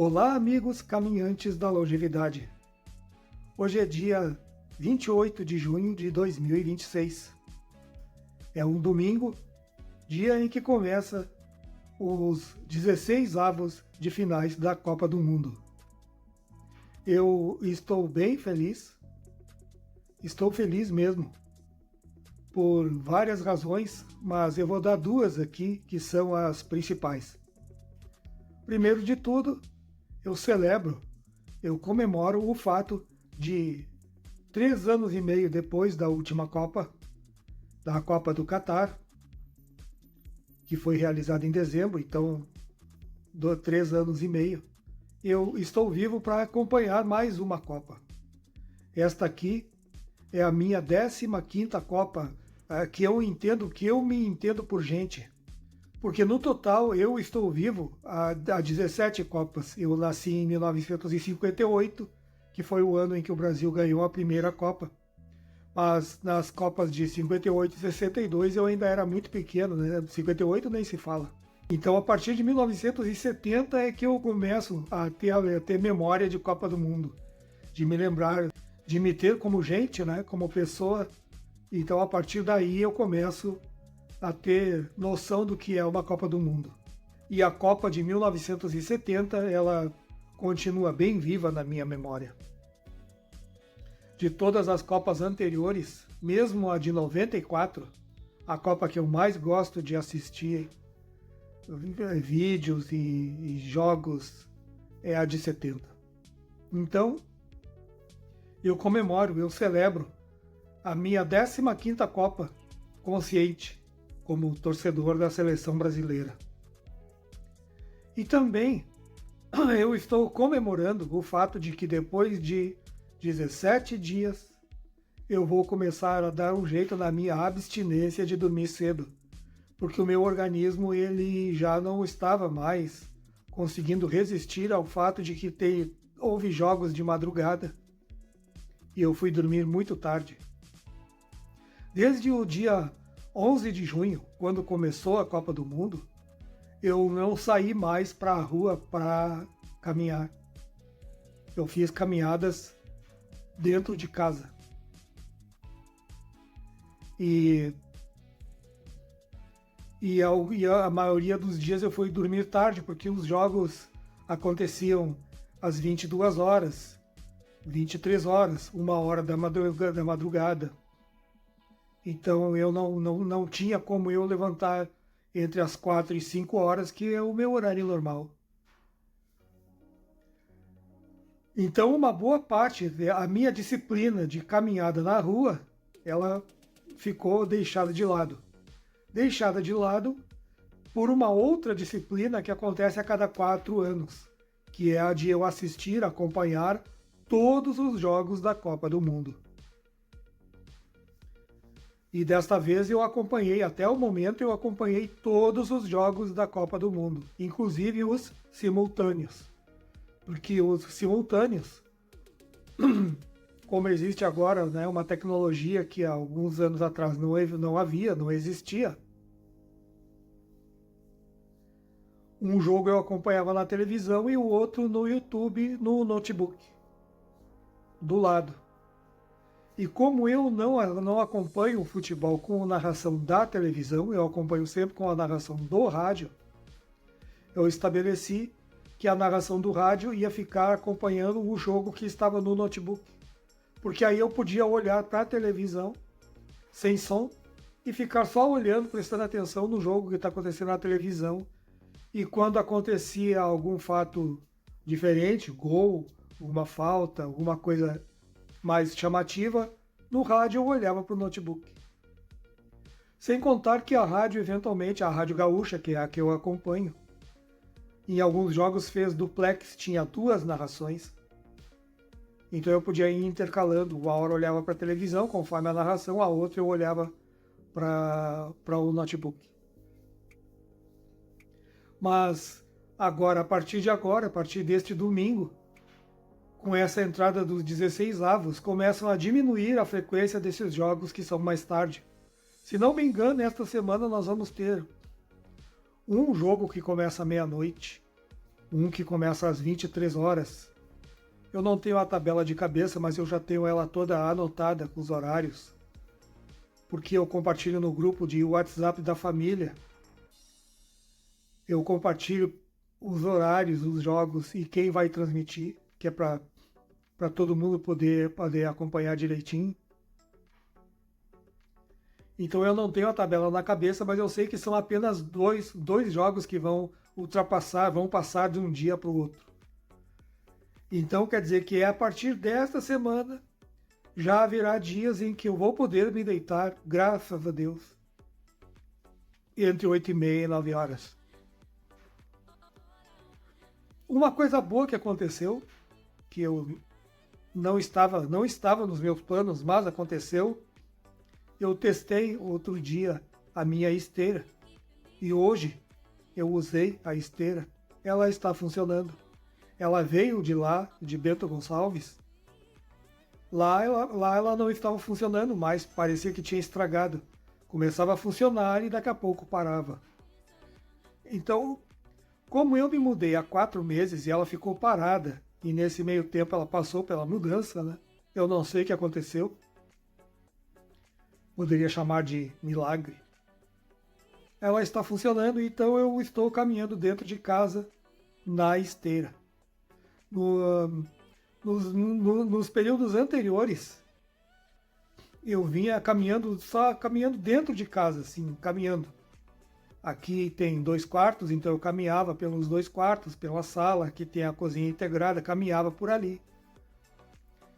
Olá, amigos caminhantes da longevidade. Hoje é dia 28 de junho de 2026. É um domingo, dia em que começa os 16 avos de finais da Copa do Mundo. Eu estou bem feliz, estou feliz mesmo, por várias razões, mas eu vou dar duas aqui que são as principais. Primeiro de tudo, eu comemoro o fato de 3 anos e meio depois da última Copa, da Copa do Catar, que foi realizada em dezembro, então 3 anos e meio, eu estou vivo para acompanhar mais uma Copa. Esta aqui é a minha 15ª Copa, que eu me entendo por gente. Porque no total eu estou vivo há 17 Copas. Eu nasci em 1958, que foi o ano em que o Brasil ganhou a primeira Copa. Mas nas Copas de 58 e 62 eu ainda era muito pequeno, né? 58 nem se fala. Então a partir de 1970 é que eu começo a ter memória de Copa do Mundo. De me lembrar, de me ter como gente, né? Como pessoa. Então a partir daí eu começo a ter noção do que é uma Copa do Mundo. E a Copa de 1970, ela continua bem viva na minha memória. De todas as Copas anteriores, mesmo a de 94, a Copa que eu mais gosto de assistir vídeos e jogos é a de 70. Então, eu celebro a minha 15ª Copa consciente, como torcedor da seleção brasileira. E também eu estou comemorando o fato de que depois de 17 dias eu vou começar a dar um jeito na minha abstinência de dormir cedo, porque o meu organismo ele já não estava mais conseguindo resistir ao fato de que houve jogos de madrugada e eu fui dormir muito tarde. Desde o dia 11 de junho, quando começou a Copa do Mundo, eu não saí mais para a rua para caminhar. Eu fiz caminhadas dentro de casa. E a maioria dos dias eu fui dormir tarde, porque os jogos aconteciam às 22 horas, 23 horas, 1 hora da madrugada. Então eu não tinha como eu levantar entre as 4 e 5 horas, que é o meu horário normal. Então uma boa parte da minha disciplina de caminhada na rua, ela ficou deixada de lado. Deixada de lado por uma outra disciplina que acontece a cada 4 anos, que é a de eu acompanhar todos os jogos da Copa do Mundo. E desta vez até o momento eu acompanhei todos os jogos da Copa do Mundo, inclusive os simultâneos. Porque os simultâneos, como existe agora, né, uma tecnologia que há alguns anos atrás não existia. Um jogo eu acompanhava na televisão e o outro no YouTube, no notebook, do lado. E como eu não acompanho o futebol com a narração da televisão, eu acompanho sempre com a narração do rádio, eu estabeleci que a narração do rádio ia ficar acompanhando o jogo que estava no notebook. Porque aí eu podia olhar para a televisão, sem som, e ficar só olhando, prestando atenção no jogo que está acontecendo na televisão. E quando acontecia algum fato diferente, gol, uma falta, alguma coisa mais chamativa, no rádio eu olhava para o notebook. Sem contar que a rádio, eventualmente, a Rádio Gaúcha, que é a que eu acompanho, em alguns jogos fez duplex, tinha 2 narrações. Então eu podia ir intercalando, uma hora eu olhava para a televisão, conforme a narração, a outra eu olhava para o notebook. Mas agora, a partir deste domingo, com essa entrada dos 16 avos, começam a diminuir a frequência desses jogos que são mais tarde. Se não me engano, esta semana nós vamos ter um jogo que começa à meia-noite, um que começa às 23 horas. Eu não tenho a tabela de cabeça, mas eu já tenho ela toda anotada com os horários, porque eu compartilho no grupo de WhatsApp da família. Eu compartilho os horários, os jogos e quem vai transmitir, que é para todo mundo poder acompanhar direitinho. Então eu não tenho a tabela na cabeça, mas eu sei que são apenas dois jogos que vão passar de um dia para o outro. Então quer dizer que a partir desta semana já haverá dias em que eu vou poder me deitar, graças a Deus, entre 8h30 e 9 horas. Uma coisa boa que aconteceu, que eu não estava nos meus planos, mas aconteceu, eu testei outro dia a minha esteira e hoje eu usei a esteira, ela está funcionando. Ela veio de lá, de Bento Gonçalves. Lá ela não estava funcionando mais, parecia que tinha estragado. Começava a funcionar e daqui a pouco parava. Então, como eu me mudei há 4 meses e ela ficou parada, e nesse meio tempo ela passou pela mudança, né? Eu não sei o que aconteceu. Poderia chamar de milagre. Ela está funcionando, então eu estou caminhando dentro de casa na esteira. Nos períodos anteriores, eu vinha só caminhando dentro de casa, assim, caminhando. Aqui tem 2 quartos, então eu caminhava pelos 2 quartos, pela sala, aqui tem a cozinha integrada, caminhava por ali.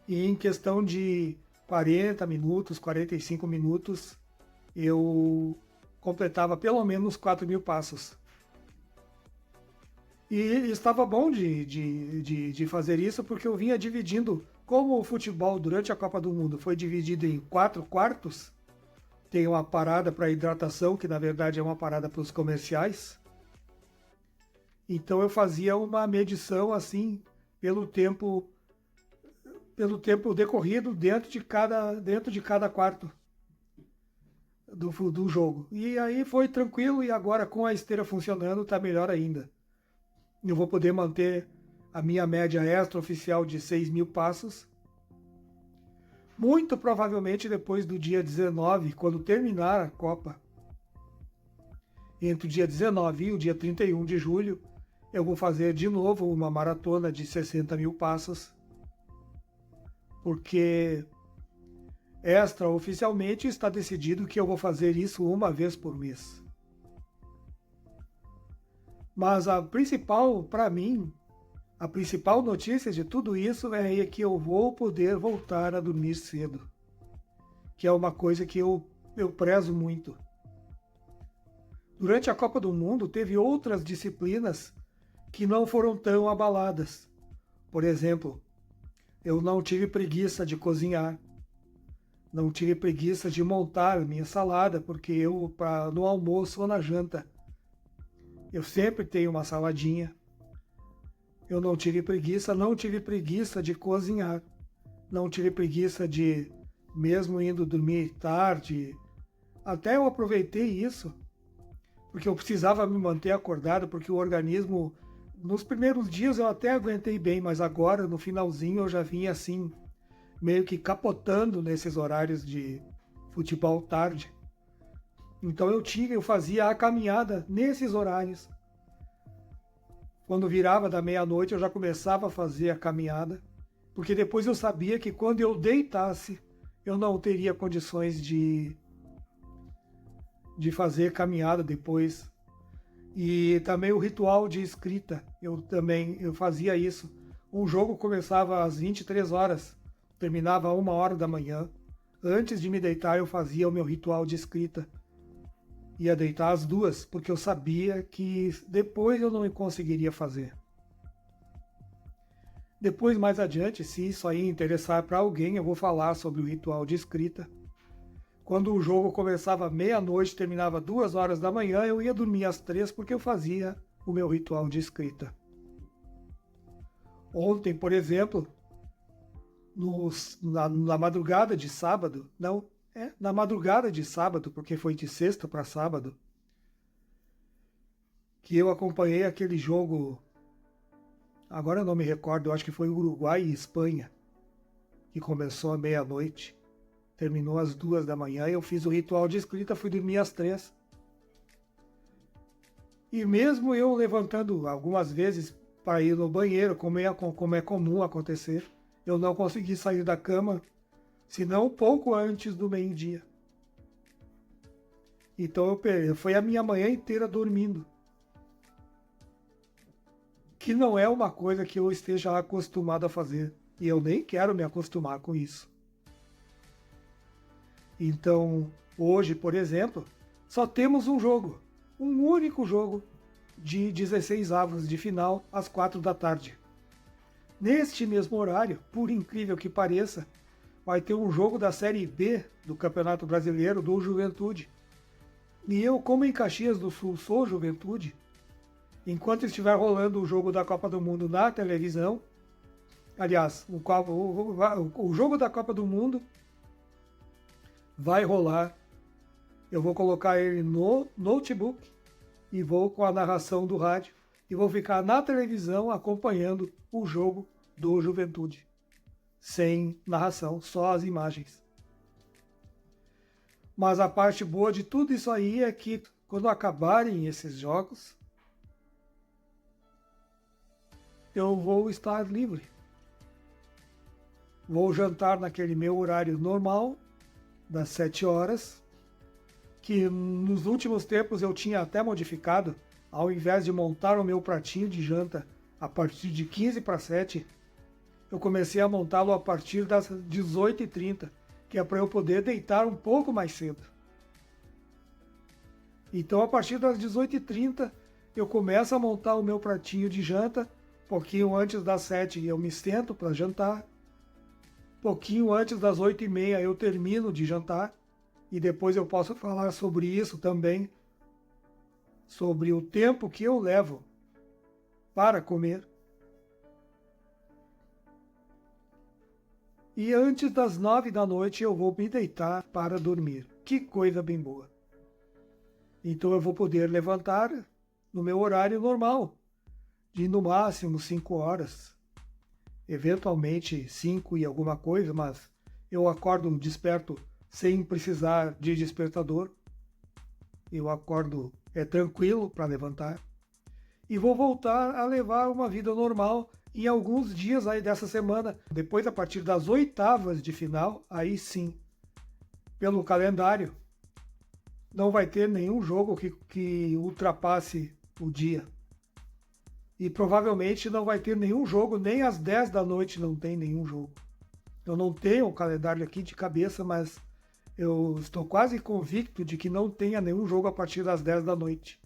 E em questão de 40 minutos, 45 minutos, eu completava pelo menos 4.000 passos. E estava bom de fazer isso porque eu vinha dividindo, como o futebol durante a Copa do Mundo foi dividido em 4 quartos, tem uma parada para hidratação, que na verdade é uma parada para os comerciais. Então eu fazia uma medição assim pelo tempo decorrido dentro de cada quarto do jogo. E aí foi tranquilo e agora com a esteira funcionando está melhor ainda. Eu vou poder manter a minha média extraoficial de 6.000 passos. Muito provavelmente depois do dia 19, quando terminar a Copa, entre o dia 19 e o dia 31 de julho, eu vou fazer de novo uma maratona de 60.000 passos, porque extraoficialmente está decidido que eu vou fazer isso uma vez por mês. Mas a principal, para mim, a principal notícia de tudo isso é que eu vou poder voltar a dormir cedo, que é uma coisa que eu prezo muito. Durante a Copa do Mundo, teve outras disciplinas que não foram tão abaladas. Por exemplo, eu não tive preguiça de cozinhar, não tive preguiça de montar minha salada, porque no almoço ou na janta, eu sempre tenho uma saladinha. Eu não tive preguiça de cozinhar. Não tive preguiça de, mesmo indo dormir tarde, até eu aproveitei isso, porque eu precisava me manter acordado, porque o organismo, nos primeiros dias eu até aguentei bem, mas agora, no finalzinho, eu já vinha assim, meio que capotando nesses horários de futebol tarde. Então eu fazia a caminhada nesses horários. Quando virava da meia-noite eu já começava a fazer a caminhada, porque depois eu sabia que quando eu deitasse eu não teria condições de fazer caminhada depois. E também o ritual de escrita, eu fazia isso. Um jogo começava às 23 horas, terminava a 1h da manhã. Antes de me deitar eu fazia o meu ritual de escrita. Ia deitar às 2, porque eu sabia que depois eu não conseguiria fazer. Depois, mais adiante, se isso aí interessar para alguém, eu vou falar sobre o ritual de escrita. Quando o jogo começava meia-noite, terminava 2h da manhã, eu ia dormir às 3 porque eu fazia o meu ritual de escrita. Ontem, por exemplo, na madrugada de sábado, na madrugada de sábado, porque foi de sexta para sábado, que eu acompanhei aquele jogo agora eu não me recordo, eu acho que foi Uruguai e Espanha, que começou à meia-noite, terminou às 2 da manhã, eu fiz o ritual de escrita, fui dormir às 3. E mesmo eu levantando algumas vezes para ir no banheiro, como é comum acontecer, eu não consegui sair da cama, senão pouco antes do meio-dia. Então foi a minha manhã inteira dormindo. Que não é uma coisa que eu esteja acostumado a fazer. E eu nem quero me acostumar com isso. Então, hoje, por exemplo, só temos um jogo. Um único jogo de 16 avos de final às 4 da tarde. Neste mesmo horário, por incrível que pareça, vai ter um jogo da Série B do Campeonato Brasileiro do Juventude. E eu, como em Caxias do Sul sou Juventude, enquanto estiver rolando o jogo da Copa do Mundo na televisão, aliás, o jogo da Copa do Mundo vai rolar, eu vou colocar ele no notebook e vou com a narração do rádio e vou ficar na televisão acompanhando o jogo do Juventude. Sem narração, só as imagens. Mas a parte boa de tudo isso aí é que quando acabarem esses jogos, eu vou estar livre. Vou jantar naquele meu horário normal, das 7 horas, que nos últimos tempos eu tinha até modificado, ao invés de montar o meu pratinho de janta a partir de 15 para 7, eu comecei a montá-lo a partir das 18h30, que é para eu poder deitar um pouco mais cedo. Então, a partir das 18h30, eu começo a montar o meu pratinho de janta. Pouquinho antes das 7 eu me sento para jantar. Pouquinho antes das 8h30 eu termino de jantar. E depois eu posso falar sobre isso também. Sobre o tempo que eu levo para comer. E antes das 9 da noite eu vou me deitar para dormir. Que coisa bem boa. Então eu vou poder levantar no meu horário normal, de no máximo 5 horas. Eventualmente 5 e alguma coisa, mas eu acordo desperto sem precisar de despertador. Eu acordo tranquilo para levantar. E vou voltar a levar uma vida normal em alguns dias aí dessa semana. Depois, a partir das 8ª de final, aí sim, pelo calendário, não vai ter nenhum jogo que ultrapasse o dia. E provavelmente não vai ter nenhum jogo, nem às 10 da noite não tem nenhum jogo. Eu não tenho o calendário aqui de cabeça, mas eu estou quase convicto de que não tenha nenhum jogo a partir das 10 da noite.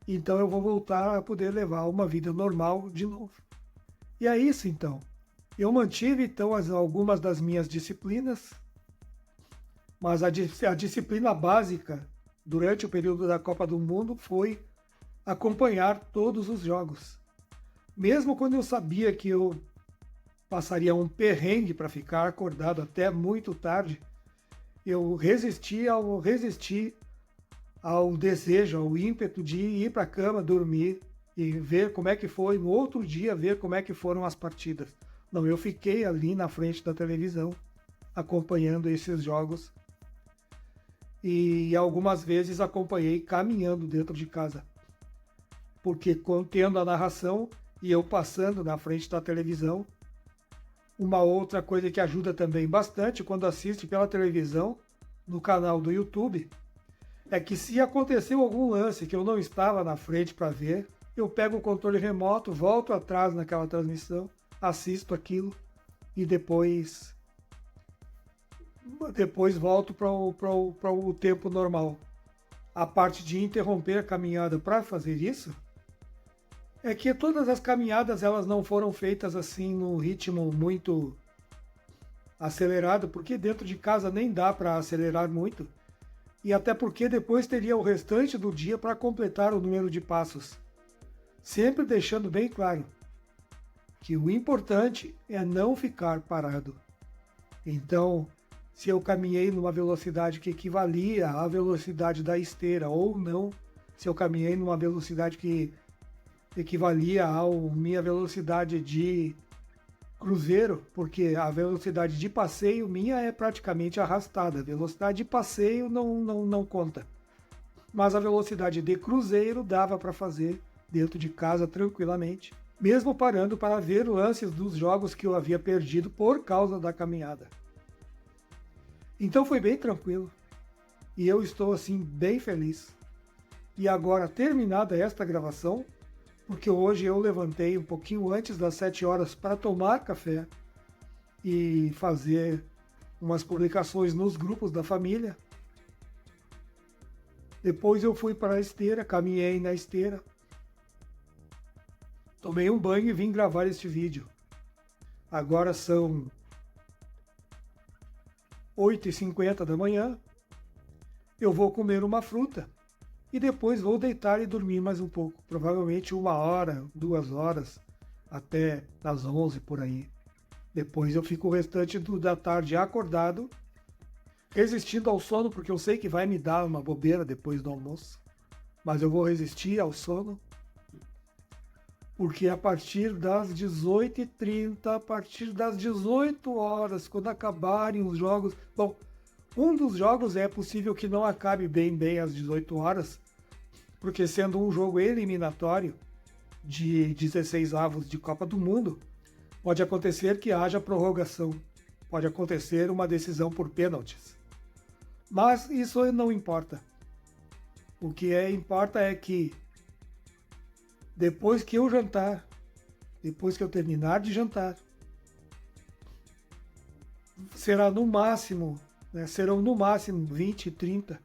Então eu vou voltar a poder levar uma vida normal de novo. E é isso então. Eu mantive então algumas das minhas disciplinas, mas a disciplina básica durante o período da Copa do Mundo foi acompanhar todos os jogos. Mesmo quando eu sabia que eu passaria um perrengue para ficar acordado até muito tarde, eu resisti ao desejo, ao ímpeto de ir para a cama, dormir e ver como é que foi, no outro dia ver como é que foram as partidas. Não, eu fiquei ali na frente da televisão acompanhando esses jogos e algumas vezes acompanhei caminhando dentro de casa. Porque tendo a narração e eu passando na frente da televisão, uma outra coisa que ajuda também bastante quando assiste pela televisão, no canal do YouTube, é que se aconteceu algum lance que eu não estava na frente para ver, eu pego o controle remoto, volto atrás naquela transmissão, assisto aquilo e depois volto para o tempo normal. A parte de interromper a caminhada para fazer isso é que todas as caminhadas elas não foram feitas assim no ritmo muito acelerado, porque dentro de casa nem dá para acelerar muito, e até porque depois teria o restante do dia para completar o número de passos. Sempre deixando bem claro que o importante é não ficar parado. Então, se eu caminhei numa velocidade que equivalia à velocidade da esteira ou não, se eu caminhei numa velocidade que equivalia à minha velocidade de cruzeiro, porque a velocidade de passeio minha é praticamente arrastada. A velocidade de passeio não conta. Mas a velocidade de cruzeiro dava para fazer dentro de casa tranquilamente, mesmo parando para ver lances dos jogos que eu havia perdido por causa da caminhada. Então foi bem tranquilo. E eu estou assim bem feliz. E agora, terminada esta gravação, porque hoje eu levantei um pouquinho antes das 7 horas para tomar café e fazer umas publicações nos grupos da família. Depois eu fui para a esteira, caminhei na esteira, tomei um banho e vim gravar este vídeo. Agora são 8h50 da manhã. Eu vou comer uma fruta e depois vou deitar e dormir mais um pouco. Provavelmente 1 hora, 2 horas, até as 11 por aí. Depois eu fico o restante da tarde acordado, resistindo ao sono, porque eu sei que vai me dar uma bobeira depois do almoço. Mas eu vou resistir ao sono, porque a partir das 18h30, a partir das 18 horas, quando acabarem os jogos... Bom, um dos jogos é possível que não acabe bem às 18 horas, porque sendo um jogo eliminatório de 16avos de Copa do Mundo, pode acontecer que haja prorrogação, pode acontecer uma decisão por pênaltis. Mas isso não importa. O que importa é que depois que eu jantar, depois que eu terminar de jantar, serão no máximo 20, 30,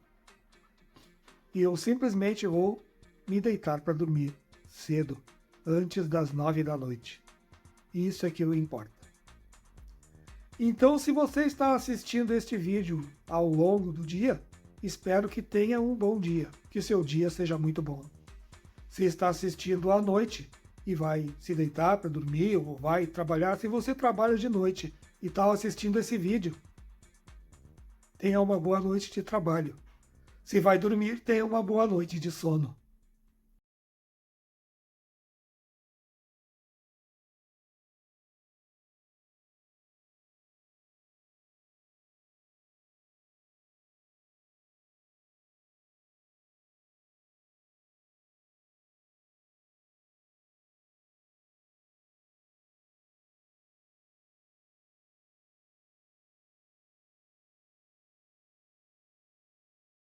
e eu simplesmente vou me deitar para dormir cedo, antes das 9 da noite. Isso é que importa. Então, se você está assistindo este vídeo ao longo do dia, espero que tenha um bom dia, que seu dia seja muito bom. Se está assistindo à noite e vai se deitar para dormir ou vai trabalhar, se você trabalha de noite e está assistindo esse vídeo, tenha uma boa noite de trabalho. Se vai dormir, tenha uma boa noite de sono.